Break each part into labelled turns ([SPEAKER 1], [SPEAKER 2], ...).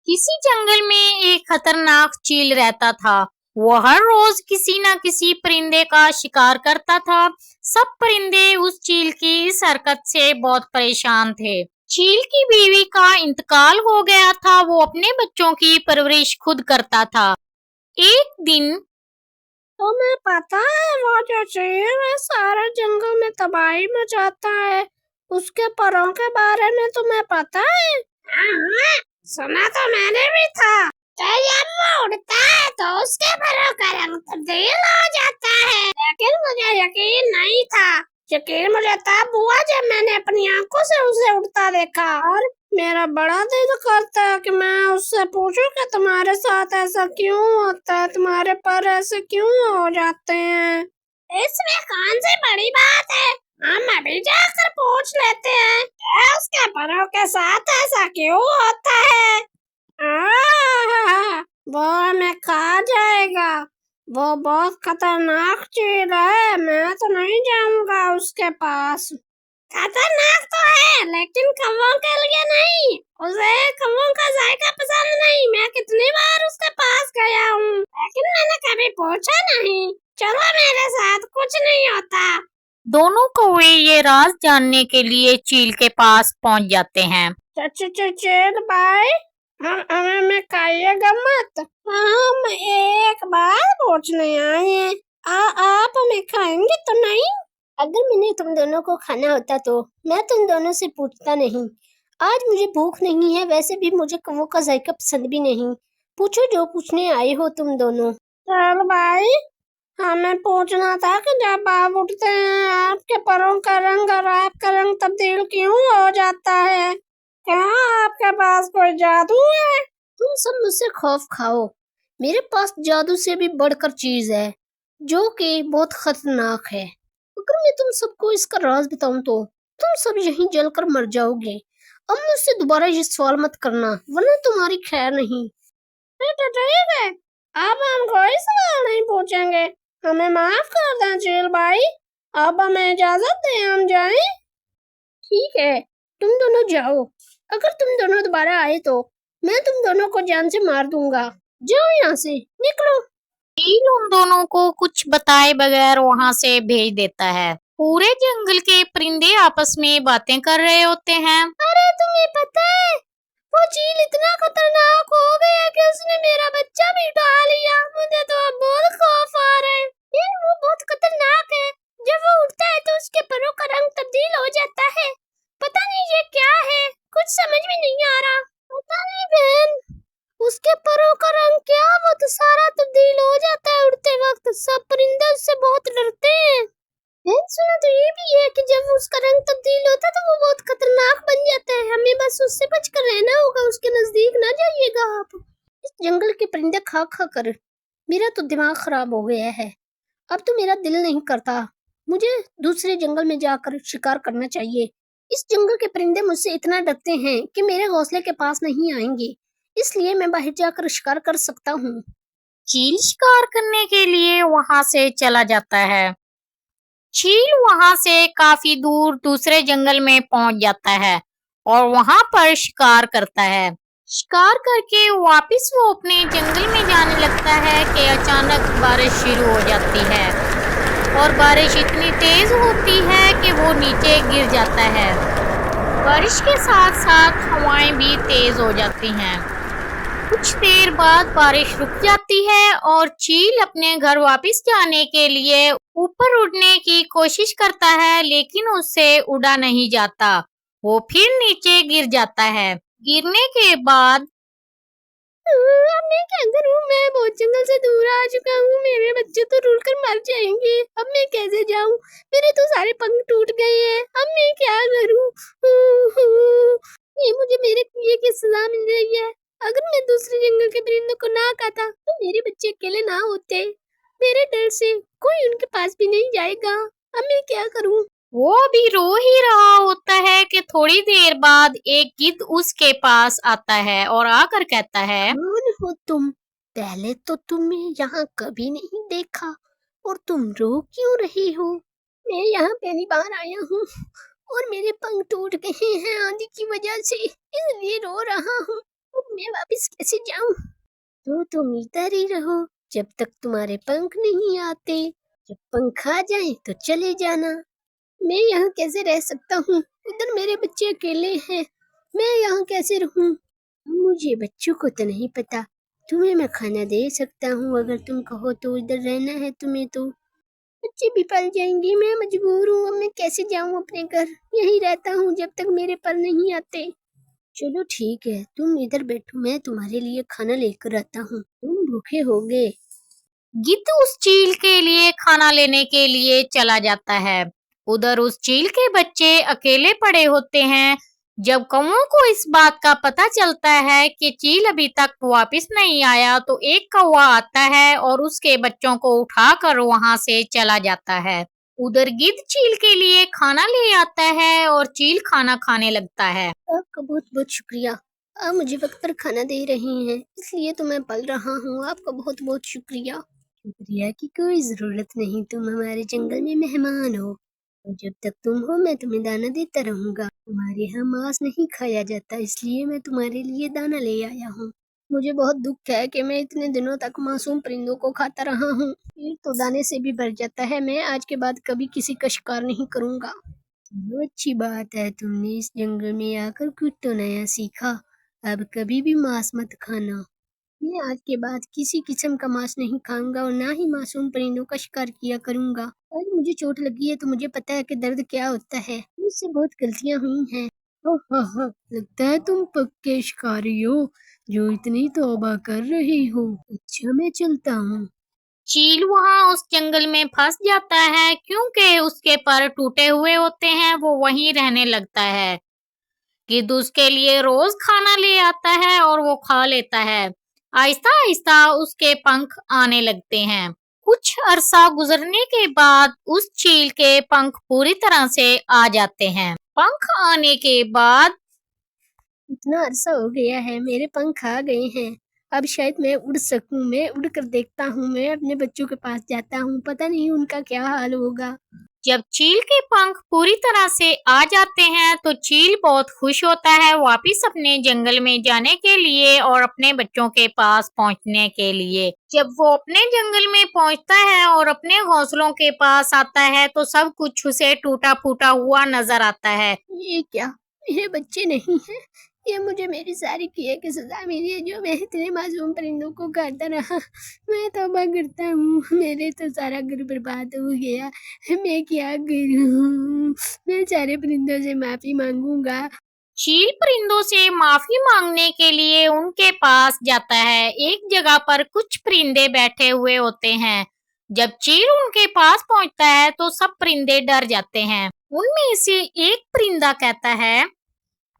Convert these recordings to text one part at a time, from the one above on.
[SPEAKER 1] किसी जंगल में एक खतरनाक चील रहता था। वो हर रोज किसी न किसी परिंदे का शिकार करता था। सब परिंदे उस चील की इस हरकत से बहुत परेशान थे। चील की बीवी का इंतकाल हो गया था। वो अपने बच्चों की परवरिश खुद करता था। एक दिन
[SPEAKER 2] तुम्हें पता है वो जो चील है सारे जंगल में तबाही मचाता है, उसके परों के बारे में तुम्हें पता है? हाँ, सुना तो मैंने भी था। जब वो उड़ता है तो उसके परों का रंग तब्दील हो जाता है, लेकिन मुझे यकीन नहीं था। यकीन मुझे तब हुआ जब मैंने अपनी आंखों से उसे उड़ता देखा, और मेरा बड़ा दिल करता है कि मैं उससे पूछूं कि तुम्हारे साथ ऐसा क्यों होता है, तुम्हारे पर ऐसे क्यों हो जाते हैं। इसमें कौन सी बड़ी बात है, हम अभी जाकर पूछ लेते हैं क्या उसके परों के साथ ऐसा क्यों होता है। वो हमें खा जाएगा, वो बहुत खतरनाक चील है, मैं तो नहीं जाऊंगा उसके पास। खतरनाक तो है लेकिन कौवों के लिए नहीं, उसे कौवों का जायका पसंद नहीं। मैं कितनी बार उसके पास गया हूँ लेकिन मैंने कभी पूछा नहीं। चलो मेरे साथ, कुछ नहीं होता।
[SPEAKER 1] दोनों कौवे ये राज जानने के लिए चील के पास पहुंच जाते हैं।
[SPEAKER 2] चील भाई, हमें खाइएगा मत, हम एक बार पूछने आए हैं, आप हमें खाएंगे तो नहीं? अगर मैंने तुम दोनों को खाना होता तो मैं तुम दोनों से पूछता नहीं। आज मुझे भूख नहीं है, वैसे भी मुझे कौवों का जायका पसंद भी नहीं। पूछो जो पूछने आए हो तुम दोनों। चल भाई, हमें पूछना था कि जब आप उठते हैं आपके परों का रंग और आपका रंग तब्दील क्यों हो जाता है? क्या आपके पास कोई जादू है? तुम सब मुझसे खौफ खाओ, मेरे पास जादू से भी बढ़कर चीज है जो कि बहुत खतरनाक है। अगर मैं तुम सबको इसका राज बताऊं तो तुम सब यहीं जलकर मर जाओगे। अब मुझसे दोबारा ये सवाल मत करना वरना तुम्हारी खैर नहीं। ठीक है, अब हम कोई सवाल नहीं पूछेंगे, हमें माफ कर दें चील भाई, अब हमें इजाजत दें, हम जाएं। ठीक है, तुम दोनों जाओ। अगर तुम दोनों दोबारा आए तो मैं तुम दोनों को जान से मार दूंगा। जाओ यहाँ से, निकलो।
[SPEAKER 1] चील उन दोनों को कुछ बताए बगैर वहां से भेज देता है। पूरे जंगल के परिंदे आपस में बातें कर रहे होते हैं।
[SPEAKER 2] अरे तुम्हें पता है, वो चील इतना खतरनाक हो गया कि उसने मेरा बच्चा भी उठा लिया। मुझे तो अब बहुत खौफ आ रहा है। यार वो बहुत खतरनाक है, जब वो उड़ता है तो उसके परों का रंग तब्दील हो जाता है। पता नहीं ये क्या है, कुछ समझ में नहीं आ रहा। पता नहीं बहन, उसके परों का रंग क्या, वो तो सारा तब्दील हो जाता है उड़ते वक्त। सब परिंदे उससे बहुत डरते हैं। मैंने सुना तो ये भी है कि जब उसका रंग तब्दील होता है तो वो बहुत खतरनाक बन जाता है। हमें बस उससे बचकर रहना होगा, उसके नजदीक ना जाइएगा आप। इस जंगल के परिंदे खा खा कर मेरा तो दिमाग खराब हो गया है। अब तो मेरा दिल नहीं करता, मुझे दूसरे जंगल में जाकर शिकार करना चाहिए। इस जंगल के परिंदे मुझसे इतना डरते हैं कि मेरे घोंसले के पास नहीं आएंगे, इसलिए मैं बाहर जाकर शिकार कर सकता हूँ।
[SPEAKER 1] चील शिकार करने के लिए वहां से चला जाता है। चील वहां से काफी दूर दूसरे जंगल में पहुंच जाता है और वहां पर शिकार करता है। शिकार करके वापस वो अपने जंगल में जाने लगता है कि अचानक बारिश शुरू हो जाती है और बारिश इतनी तेज होती है कि वो नीचे गिर जाता है। बारिश के साथ साथ हवाएं भी तेज हो जाती हैं। कुछ देर बाद बारिश रुक जाती है और चील अपने घर वापस जाने के लिए ऊपर उड़ने की कोशिश करता है, लेकिन उससे उड़ा नहीं जाता। वो फिर नीचे गिर जाता है। गिरने के बाद
[SPEAKER 2] अब मैं क्या करूं, मैं बहुत जंगल से दूर आ चुका हूँ, मेरे बच्चे तो रुल कर मर जाएंगे। अब मैं कैसे जाऊं, मेरे तो सारे पंख टूट गए हैं, अब मैं क्या करूं। ये मुझे मेरे किए की सजा मिल रही है। अगर मैं दूसरे जंगल के परिंदों को ना खाता तो मेरे बच्चे अकेले ना होते। मेरे डर से कोई उनके पास भी नहीं जाएगा, अब मैं क्या करूं।
[SPEAKER 1] वो अभी रो ही रहा होता है कि थोड़ी देर बाद एक गिद्ध उसके पास आता है और आकर कहता है,
[SPEAKER 2] कौन हो तुम? पहले तो तुम्हें यहाँ कभी नहीं देखा, और तुम रो क्यों रही हो? मैं यहाँ पहली बार आया हूँ और मेरे पंख टूट गए हैं आंधी की वजह से, इसलिए रो रहा हूँ। अब मैं वापस कैसे जाऊं? तो तुम इधर ही रहो जब तक तुम्हारे पंख नहीं आते। जब पंख आ जाए तो चले जाना। मैं यहाँ कैसे रह सकता हूँ? उधर मेरे बच्चे अकेले हैं, मैं यहाँ कैसे रहूँ? मुझे बच्चों को तो नहीं पता। तुम्हें मैं खाना दे सकता हूँ अगर तुम कहो तो। इधर रहना है तुम्हें तो बच्चे भी पल जाएंगे। मैं मजबूर हूँ, अब मैं कैसे जाऊँ अपने घर? यहीं रहता हूँ जब तक मेरे पर नहीं आते। चलो ठीक है, तुम इधर बैठो, मैं तुम्हारे लिए खाना लेकर आता हूँ। तुम भूखे होगे।
[SPEAKER 1] गिद्ध उस चील के लिए खाना लेने के लिए चला जाता है। उधर उस चील के बच्चे अकेले पड़े होते हैं। जब कौओं को इस बात का पता चलता है कि चील अभी तक वापस नहीं आया, तो एक कौवा आता है और उसके बच्चों को उठाकर वहां से चला जाता है। उधर गिद्ध चील के लिए खाना ले आता है और चील खाना खाने लगता है।
[SPEAKER 2] आपका बहुत बहुत शुक्रिया। आप मुझे वक्त पर खाना दे रही हैं, इसलिए तो मैं पल रहा हूँ। आपका बहुत बहुत शुक्रिया। शुक्रिया की कोई जरूरत नहीं, तुम हमारे जंगल में मेहमान हो और जब तक तुम हो मैं तुम्हें दाना देता रहूंगा। हमारे यहाँ मांस नहीं खाया जाता, इसलिए मैं तुम्हारे लिए दाना ले आया हूँ। मुझे बहुत दुख है कि मैं इतने दिनों तक मासूम परिंदों को खाता रहा हूँ। पेट तो दाने से भी भर जाता है। मैं आज के बाद कभी किसी का शिकार नहीं करूंगा। चलो अच्छी बात है, तुमने इस जंगल में आकर कुछ तो नया सीखा। अब कभी भी मांस मत खाना। मैं आज के बाद किसी किस्म का मांस नहीं खाऊंगा और ना ही मासूम परिंदों का शिकार किया करूंगा। आज मुझे चोट लगी है तो मुझे पता है कि दर्द क्या होता है। मुझसे बहुत गलतियां हुई हैं। हा, लगता है तुम पक्के शिकारी हो जो इतनी तौबा कर रही हो। अच्छा मैं चलता हूँ।
[SPEAKER 1] चील वहां उस जंगल में फंस जाता है क्योंकि उसके पर टूटे हुए होते हैं। वो वहीं रहने लगता है। गिद्ध उसके लिए रोज खाना ले आता है और वो खा लेता है। आहिस्ता आहिस्ता उसके पंख आने लगते हैं। कुछ अरसा गुजरने के बाद उस चील के पंख पूरी तरह से आ जाते हैं। पंख आने के बाद
[SPEAKER 2] इतना अरसा हो गया है, मेरे पंख आ गए हैं। अब शायद मैं उड़ सकूं। मैं उड़ कर देखता हूँ। मैं अपने बच्चों के पास जाता हूँ, पता नहीं उनका क्या हाल होगा।
[SPEAKER 1] जब चील के पंख पूरी तरह से आ जाते हैं तो चील बहुत खुश होता है वापिस अपने जंगल में जाने के लिए और अपने बच्चों के पास पहुंचने के लिए। जब वो अपने जंगल में पहुंचता है और अपने घोंसलों के पास आता है तो सब कुछ उसे टूटा फूटा हुआ नजर आता है।
[SPEAKER 2] ये क्या, मेरे बच्चे नहीं हैं? ये मुझे मेरी सारी किए की सजा मिली है जो मैं इतने मासूम परिंदों को खाता रहा। मैं तौबा करता हूँ, मेरे तो सारा घर बर्बाद हो गया। मैं क्या करूँ? मैं सारे परिंदों से माफी मांगूंगा।
[SPEAKER 1] चील परिंदों से माफी मांगने के लिए उनके पास जाता है। एक जगह पर कुछ परिंदे बैठे हुए होते हैं। जब चील उनके पास पहुंचता है तो सब परिंदे डर जाते हैं। उनमें से एक परिंदा कहता है,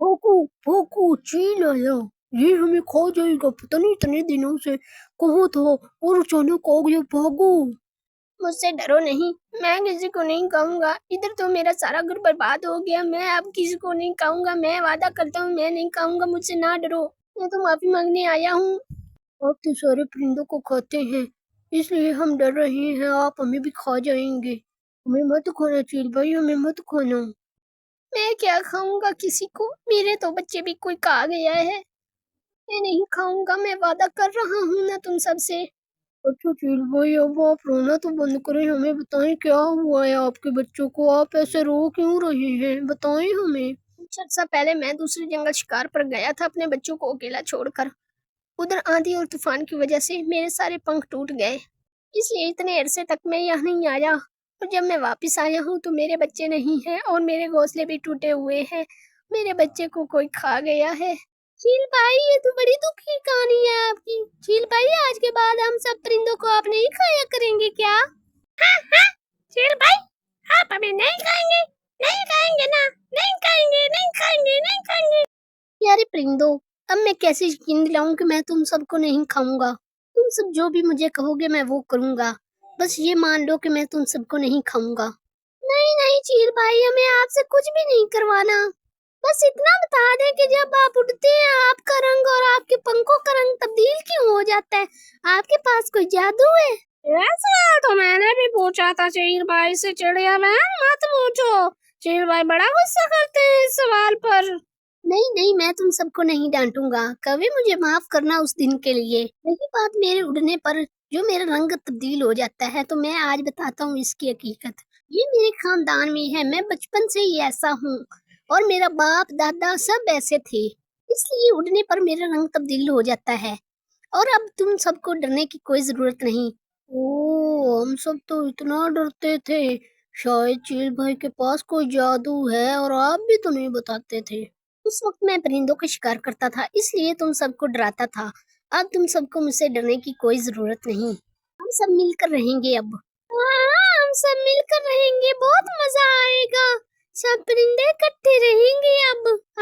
[SPEAKER 2] भोकू भोकू चील आया, ये हमें खा जाएगा। पता नहीं इतने दिनों से कहाँ था और अचानक आ गया। भागो। मुझसे डरो नहीं, मैं किसी को नहीं कहूँगा। इधर तो मेरा सारा घर बर्बाद हो गया। मैं अब किसी को नहीं कहूँगा। मैं वादा करता हूँ मैं नहीं कहूँगा। मुझसे ना डरो, मैं तो माफी मांगने आया हूँ। आप तो सारे परिंदों को खाते हैं, इसलिए हम डर रहे हैं आप हमें भी खा जाएंगे। हमें मत खाना चील भाई, हमें मत खाना। मैं क्या खाऊंगा किसी को? मेरे तो बच्चे भी कोई खा गया है। मैं नहीं खाऊंगा, मैं वादा कर रहा हूँ ना तुम सबसे। अच्छा चील भाई, अब आप रोना तो बंद करें। हमें बताएं क्या हुआ है आपके बच्चों को? आप ऐसे रो क्यों रहे हैं? बताएं हमें। कुछ अर्सा पहले मैं दूसरे जंगल शिकार पर गया था अपने बच्चों को अकेला छोड़कर। उधर आंधी और तूफान की वजह से मेरे सारे पंख टूट गए, इसलिए इतने अरसे तक मैं यहाँ नहीं आया। और जब मैं वापस आया हूँ तो मेरे बच्चे नहीं हैं और मेरे घोंसले भी टूटे हुए हैं। मेरे बच्चे को कोई खा गया है। चील भाई, ये तो बड़ी दुख की कहानी है आपकी। चील भाई, आज के बाद हम सब परिंदों को आप नहीं खाया करेंगे क्या? हाँ हाँ चील भाई, आप हमें नहीं खाएंगे? नहीं खाएंगे ना? नहीं खाएंगे, नहीं खाएंगे, नहीं खाएंगे। यारे परिंदों, अब मैं कैसे यकीन दिलाऊं कि मैं तुम सबको नहीं खाऊंगा? तुम सब जो भी मुझे कहोगे मैं वो करूंगा। बस ये मान लो कि मैं तुम सबको नहीं खाऊंगा। नहीं नहीं चील भाई, हमें आपसे कुछ भी नहीं करवाना। बस इतना बता दे कि जब आप उड़ते हैं आपका रंग और आपके पंखों का रंग तब्दील क्यों हो जाता है? आपके पास कोई जादू है? ऐसा तो मैंने भी पूछा था चील भाई से। चिड़िया बहन मत पूछो, चील भाई बड़ा गुस्सा करते हैं इस सवाल पर। नहीं नहीं, मैं तुम सबको नहीं डांटूंगा। कभी मुझे माफ करना उस दिन के लिए। रही बात मेरे उड़ने पर, जो मेरा रंग तब्दील हो जाता है, तो मैं आज बताता हूँ इसकी हकीकत। ये मेरे खानदान में है, मैं बचपन से ही ऐसा हूँ और मेरा बाप दादा सब ऐसे थे, इसलिए उड़ने पर मेरा रंग तब्दील हो जाता है और अब तुम सबको डरने की कोई जरूरत नहीं। ओ, हम सब तो इतना डरते थे, शायद चील भाई के पास कोई जादू है और आप भी तो नहीं बताते थे। उस वक्त मैं परिंदों का शिकार करता था, इसलिए तुम सबको डराता था। अब तुम सबको मुझसे डरने की कोई जरूरत नहीं। हम सब मिलकर रहेंगे अब। हाँ, हम सब मिलकर रहेंगे, बहुत मजा आएगा। सब परिंदे इकट्ठे रहेंगे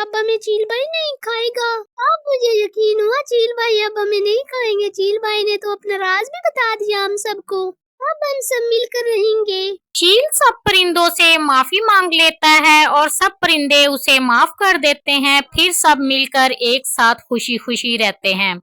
[SPEAKER 2] अब हमें चील भाई नहीं खाएगा। अब मुझे यकीन हुआ चील भाई अब हमें नहीं खाएंगे। चील भाई ने तो अपना राज भी बता दिया हम सबको। अब हम सब मिलकर रहेंगे।
[SPEAKER 1] चील सब परिंदों से माफी मांग लेता है और सब परिंदे उसे माफ कर देते हैं। फिर सब मिलकर एक साथ खुशी खुशी रहते हैं।